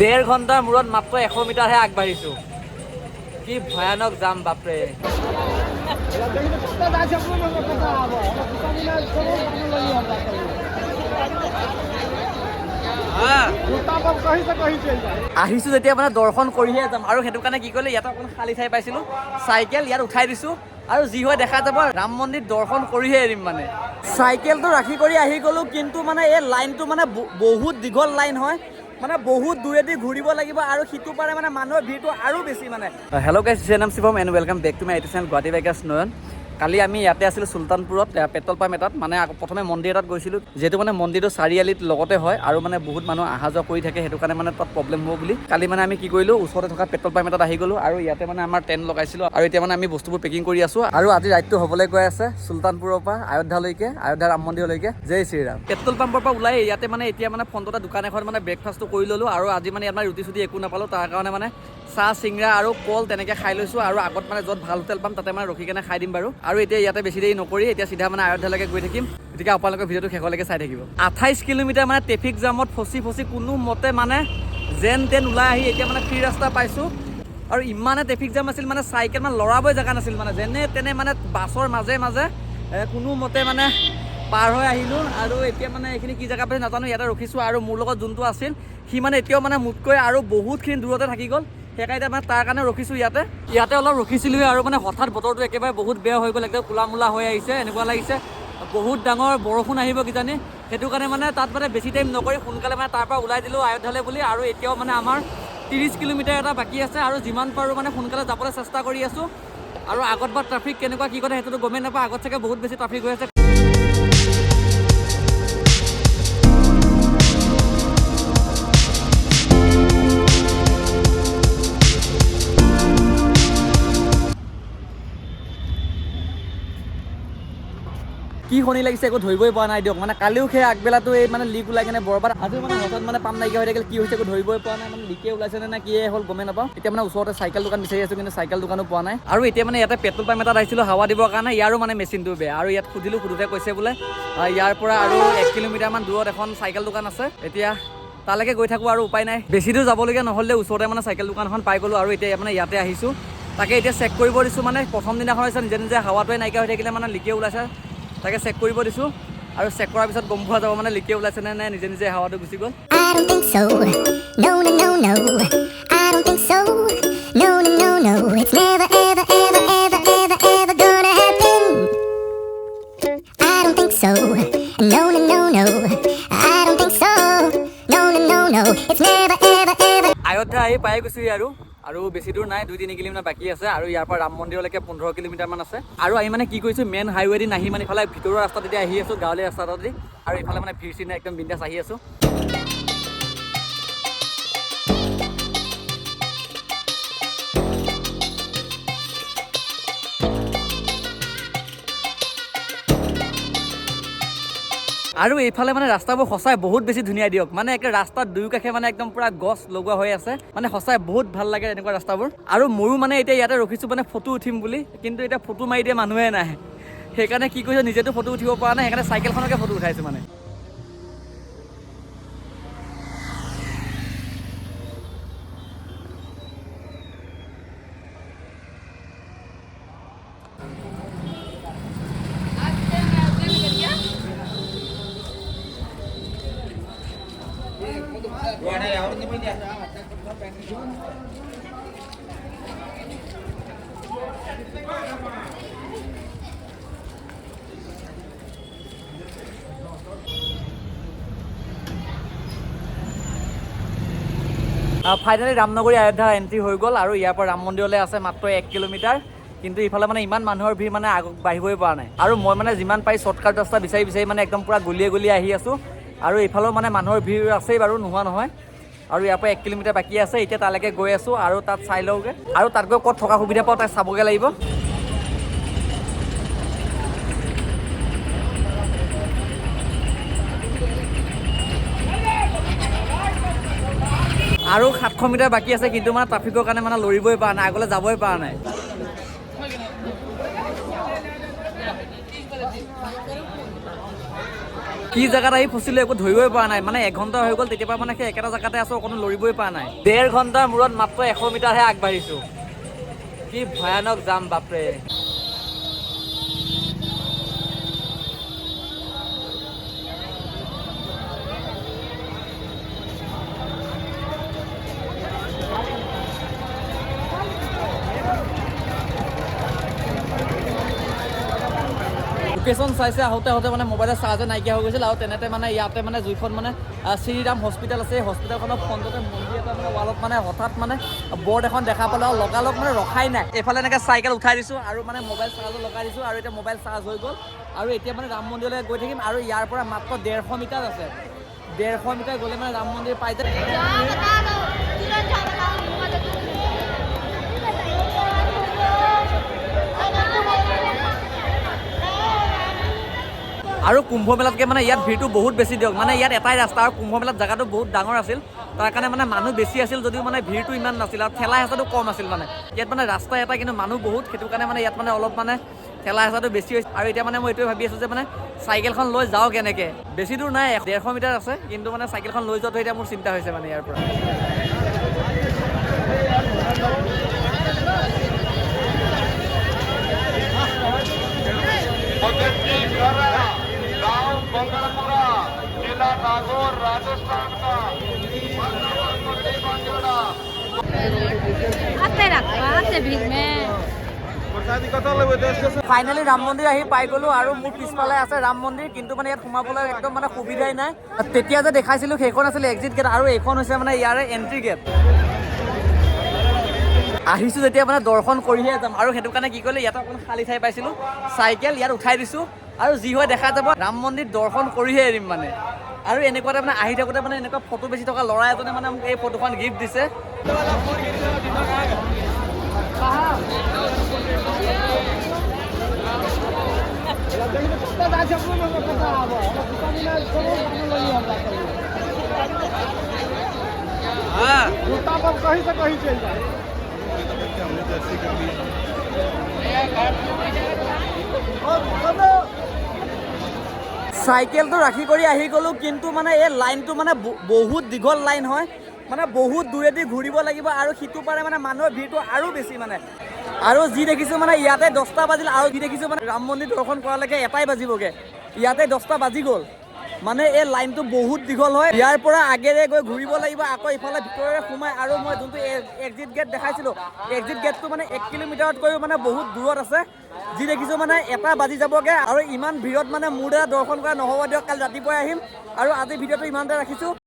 1.5 ঘণ্টাৰ মূৰত মাত্ৰ 100 মিটাৰহে আগবাঢ়িছোঁ। কি ভয়ানক যাম বাপৰে। আহিছোঁ যেতিয়া মানে দৰ্শন কৰিহে যাম আৰু সেইটো কাৰণে কি কৰিলোঁ, ইয়াত অকণ খালী ঠাই পাইছিলোঁ, চাইকেল ইয়াত উঠাই দিছোঁ আৰু যি হয় দেখা যাব, ৰাম মন্দিৰ দৰ্শন কৰিহে এৰিম। মানে চাইকেলটো ৰাখি কৰি আহি গ'লোঁ, কিন্তু মানে এই লাইনটো মানে বহুত দীঘল লাইন হয়, মানে বহুত দূৰেদি ঘূৰিব লাগিব আৰু সিটো পাৰে মানে মানুহৰ ভিৰটো আৰু বেছি। মানে হেল্ল' গাইছ, নাম Shivam and welcome back to my YouTube channel GhyBiker Nayan। কালি আমি ইয়াতে আছিলোঁ চুলতানপুৰত পেট্ৰল পাম্প এটাত, মানে প্ৰথমে মন্দিৰ এটাত গৈছিলোঁ, যিহেতু মানে মন্দিৰটো চাৰিআলিত লগতে হয় আৰু মানে বহুত মানুহ অহা যোৱা কৰি থাকে, সেইটো কাৰণে মানে তাত প্ৰব্লেম হ'ব বুলি কালি মানে আমি কি কৰিলোঁ, ওচৰতে থকা পেট্ৰল পাম্প এটাত আহি গ'লোঁ আৰু ইয়াতে মানে আমাৰ টেণ্ট লগাইছিলোঁ আৰু এতিয়া মানে আমি বস্তুবোৰ পেকিং কৰি আছোঁ আৰু আজি ৰাইডটো হ'বলৈ গৈ আছে চুলতানপুৰৰ পৰা ayodhyaলৈকে, ayodhya ৰাম মন্দিৰলৈকে। জয় শ্ৰীৰাম। পেট্ৰল পাম্পৰ পৰা ওলাই ইয়াতে মানে এতিয়া মানে ফ্ৰণ্টতে দোকান এখন মানে ব্ৰেকফাষ্টটো কৰি ল'লোঁ আৰু আজি মানে ইয়াত মানে ৰুটি চুটি একো নাপালোঁ, তাৰ কাৰণে মানে চাহ চিংৰা আৰু কল তেনেকৈ খাই লৈছোঁ আৰু আগত মানে য'ত ভাল হোটেল পাম তাতে মানে ৰখি কেনে খাই দিম বাৰু। আৰু এতিয়া ইয়াতে বেছি দেৰি নকৰি এতিয়া চিধা মানে ayodhyaলৈকে গৈ থাকিম, গতিকে আপোনালোকৰ ভিডিঅ'টো শেষলৈকে চাই থাকিব। 28 কিলোমিটাৰ মানে ট্ৰেফিক জামত ফচি কোনো মতে মানে যেন তেন ওলাই আহি এতিয়া মানে ফ্ৰী ৰাস্তা পাইছোঁ আৰু ইমানে ট্ৰেফিক জাম আছিল, মানে চাইকেল মানে লৰাবই জেগা নাছিল, মানে যেনে তেনে মানে বাছৰ মাজে মাজে কোনো মতে মানে পাৰ হৈ আহিলোঁ আৰু এতিয়া মানে এইখিনি কি জেগা পাইছে নাজানো, ইয়াতে ৰখিছোঁ আৰু মোৰ লগত যোনটো আছিল সি মানে এতিয়াও মানে মোতকৈ আৰু বহুতখিনি দূৰতে থাকি গ'ল, সেইকাৰণে মানে তাৰ কাৰণে ৰখিছোঁ ইয়াতে অলপ ৰখিছিলোঁ আৰু মানে হঠাৎ বতৰটো একেবাৰে বহুত বেয়া হৈ গ'ল, একদম কোলা মোলা হৈ আহিছে, এনেকুৱা লাগিছে বহুত ডাঙৰ বৰষুণ আহিব কিজানি, সেইটো কাৰণে মানে তাত মানে বেছি টাইম নকৰি সোনকালে মানে তাৰ পৰা ওলাই দিলোঁ ayodhyaলৈ বুলি। আৰু এতিয়াও মানে আমাৰ 30 কিলোমিটাৰ এটা বাকী আছে আৰু যিমান পাৰোঁ মানে সোনকালে যাবলৈ চেষ্টা কৰি আছোঁ। আৰু আগত বা ট্ৰাফিক কেনেকুৱা কি কথা সেইটোতো গমেই নাপাওঁ, আগত চাগে বহুত বেছি ট্ৰাফিক হৈ আছে। কি শনি লাগিছে একো ধৰিবই পৰা নাই দিয়ক, মানে কালিও সেই আগবেলাটো এই মানে লিক ওলাই কেনে বৰবাদ, আজিও মানে হঠাৎ মানে পাম নাইকিয়া হৈ থাকিল, কি হৈছে একো ধৰিবই পৰা নাই, মানে লিকে ওলাইছে নে কি হ'ল গমেই নাপাওঁ। এতিয়া মানে ওচৰতে চাইকেল দোকান বিচাৰি আছোঁ, কিন্তু চাইকেল দোকানো পোৱা নাই। আৰু এতিয়া মানে ইয়াতে পেট্ৰল পাম্প এটাত আহিছিলোঁ হাৱা দিবৰ কাৰণে, ইয়াৰো মানে মেচিনটো বেয়া আৰু ইয়াত সুধোঁতে কৈছে বোলে ইয়াৰ পৰা আৰু 1 কিলোমিটাৰমান দূৰত এখন চাইকেল দোকান আছে, এতিয়া তালৈকে গৈ থাকোঁ আৰু উপায় নাই, বেছি দূৰ যাবলগীয়া নহ'লে ওচৰতে মানে চাইকেল দোকানখন পাই গ'লোঁ আৰু এতিয়া মানে ইয়াতে আহিছোঁ, তাকে এতিয়া চেক কৰিব দিছোঁ। মানে প্ৰথম দিনাখন হৈছে নিজে নিজে হাৱাটোৱে নাইকিয়া হৈ থাকিলে মানে লিকে ওলাইছে, তাকে চেক কৰিব দিছোঁ আৰু চেক কৰাৰ পিছত গম পোৱা যাব মানে লিকে ওলাইছে নে নিজে নিজে হাৱাটো গুচি গ'ল। ayodhya আহি পাই গৈছোঁ আৰু বেছি দূৰ নাই, 2-3 কিলোমিটাৰ বাকী আছে আৰু ইয়াৰ পৰা ৰাম মন্দিৰলৈকে 15 কিলোমিটাৰমান আছে। আৰু আমি মানে কি কৰিছোঁ, মেইন হাইৱে দি নাহি মানে ইফালে ভিতৰৰ ৰাস্তাত এতিয়া আহি আছোঁ, গাঁৱলীয়া ৰাস্তাত দি, আৰু ইফালে মানে ভিৰ চিৰ একদম বিন্দাছ আহি আছোঁ। আৰু এইফালে মানে ৰাস্তাবোৰ সঁচাই বহুত বেছি ধুনীয়া দিয়ক, মানে একে ৰাস্তাত দুয়ো কাষে মানে একদম পুৰা গছ লগোৱা হৈ আছে, মানে সঁচাই বহুত ভাল লাগে এনেকুৱা ৰাস্তাবোৰ। আৰু ময়ো মানে এতিয়া ইয়াতে ৰখিছোঁ মানে ফটো উঠিম বুলি, কিন্তু এতিয়া ফটো মাৰি দিয়া মানুহে নাই, সেইকাৰণে কি কৰিছোঁ নিজেতো ফটো উঠিব পৰা নাই, সেইকাৰণে চাইকেলখনকে ফটো উঠাইছোঁ মানে। ফাইনেলি ৰামনগৰী ayodhya এণ্ট্ৰি হৈ গ'ল আৰু ইয়াৰ পৰা ৰাম মন্দিৰলৈ আছে মাত্ৰ 1 কিলোমিটাৰ, কিন্তু ইফালে মানে ইমান মানুহৰ ভিৰ মানে বাঢ়িবই পৰা নাই আৰু মই মানে যিমান পাৰি শ্বৰ্টকাট ৰাস্তা বিচাৰি মানে একদম পূৰা গলিয়ে আহি আছোঁ আৰু এইফালেও মানে মানুহৰ ভিৰ আছেই বাৰু, নোহোৱা নহয়। আৰু ইয়াৰ পৰা 1 কিলোমিটাৰ বাকী আছে, এতিয়া তালৈকে গৈ আছোঁ আৰু তাত চাই লওঁগৈ আৰু তাত গৈ ক'ত থকা সুবিধা পাওঁ তাক চাবগৈ লাগিব। আৰু 700 মিটাৰ বাকী আছে, কিন্তু মানে ট্ৰাফিকৰ কাৰণে মানে লৰিবই পৰা নাই, আগলৈ যাবই পৰা নাই। কি জেগাত আহি ফচিলোঁ একো ধৰিবই পৰা নাই, মানে 1 ঘণ্টা হৈ গ'ল তেতিয়াৰ পৰা মানে সেই একেটা জেগাতে আছোঁ, অকণো লৰিবই পৰা নাই। 1.5 ঘণ্টাৰ মূৰত মাত্ৰ 100 মিটাৰহে আগবাঢ়িছোঁ। কি ভয়ানক যাম বাপৰে। লোকেশ্যন চাইছে আহোঁতে মানে মোবাইলৰ চাৰ্জে নাইকিয়া হৈ গৈছিল, আৰু তেনেতে মানে ইয়াতে মানে যিখন মানে শ্ৰীৰাম হস্পিটেল আছে, এই হস্পিটেলখনৰ ফ্ৰণ্টতে মন্দিৰ এটা মানে ৱালত মানে হঠাৎ মানে বৰ্ড এখন দেখা পালোঁ, আৰু লগালগ মানে ৰখাই নাই। এইফালে এনেকৈ চাইকেল উঠাই দিছোঁ আৰু মানে মোবাইল চাৰ্জত লগাই দিছোঁ, আৰু এতিয়া মোবাইল চাৰ্জ হৈ গ'ল। আৰু এতিয়া মানে ৰাম মন্দিৰলৈ গৈ থাকিম, আৰু ইয়াৰ পৰা মাত্ৰ 150 মিটাৰ আছে। 150 মিটাৰ গ'লে মানে ৰাম মন্দিৰ পাই যায়। আৰু কুম্ভ মেলাতকৈ মানে ইয়াত ভিৰটো বহুত বেছি দিয়ক, মানে ইয়াত এটাই ৰাস্তা, আৰু কুম্ভ মেলাত জেগাটো বহুত ডাঙৰ আছিল, তাৰ কাৰণে মানে মানুহ বেছি আছিল যদিও মানে ভিৰটো ইমান নাছিল, আৰু ঠেলা হেঁচাটো কম আছিল। মানে ইয়াত মানে ৰাস্তা এটা কিন্তু মানুহ বহুত, সেইটো কাৰণে মানে ইয়াত মানে অলপ মানে ঠেলা হেঁচাটো বেছি হৈছে। আৰু এতিয়া মানে মই এইটোৱে ভাবি আছোঁ যে মানে চাইকেলখন লৈ যাওঁ কেনেকৈ, বেছি দূৰ নাই, 150 মিটাৰ আছে, কিন্তু মানে চাইকেলখন লৈ যোৱাটো এতিয়া মোৰ চিন্তা হৈছে মানে ইয়াৰ পৰা। ফাইনেলি ৰাম মন্দিৰ আহি পাই গ'লোঁ, আৰু মোৰ পিছফালে আছে ৰাম মন্দিৰ, কিন্তু মানে ইয়াত সোমাবলৈ একদম মানে সুবিধাই নাই। তেতিয়া যে দেখাইছিলোঁ সেইখন আছিলে এক্সিট গেট, আৰু এইখন হৈছে মানে ইয়াৰে এণ্ট্ৰি গেট। আহিছোঁ যেতিয়া মানে দৰ্শন কৰিহে যাম, আৰু সেইটো কাৰণে কি কৰিলোঁ, ইয়াতে অকণ খালী ঠাই পাইছিলোঁ, চাইকেল ইয়াত উঠাই দিছোঁ, আৰু যি হয় দেখা যাব, ৰাম মন্দিৰ দৰ্শন কৰিহে এৰিম মানে। আৰু এনেকুৱাতে মানে আহি থাকোঁতে মানে এনেকুৱা ফটো বেছি থকা ল'ৰা এজনে মানে মোক এই ফটোখন গিফ্ট দিছে। চাইকেলটো ৰাখি কৰি আহি গ'লোঁ, কিন্তু মানে এই লাইনটো মানে বহুত দীঘল লাইন হয়, মানে বহুত দূৰেদি ঘূৰিব লাগিব, আৰু সিটো পাৰে মানে মানুহৰ ভিৰটো আৰু বেছি মানে। আৰু যি দেখিছোঁ মানে ইয়াতে 10টা বাজিল, আৰু যি দেখিছোঁ মানে ৰাম মন্দিৰ দৰ্শন কৰালৈকে 1টাই বাজিবগৈ, ইয়াতে 10টা বাজি গ'ল। মানে এই লাইনটো বহুত দীঘল হয়, ইয়াৰ পৰা আগেৰে গৈ ঘূৰিব লাগিব, আকৌ ইফালে ভিতৰেৰে সোমাই, আৰু মই যোনটো এক্সিট গেট দেখাইছিলোঁ, এক্সিট গেটটো মানে 1 কিলোমিটাৰতকৈও মানে বহুত দূৰত আছে। যি দেখিছোঁ মানে 1টা বাজি যাবগৈ, আৰু ইমান ভিৰত মানে মোৰ দ্বাৰা দৰ্শন কৰা নহ'ব দিয়ক, কালি ৰাতিপুৱাই আহিম। আৰু আজি ভিডিঅ'টো ইমানতে ৰাখিছোঁ।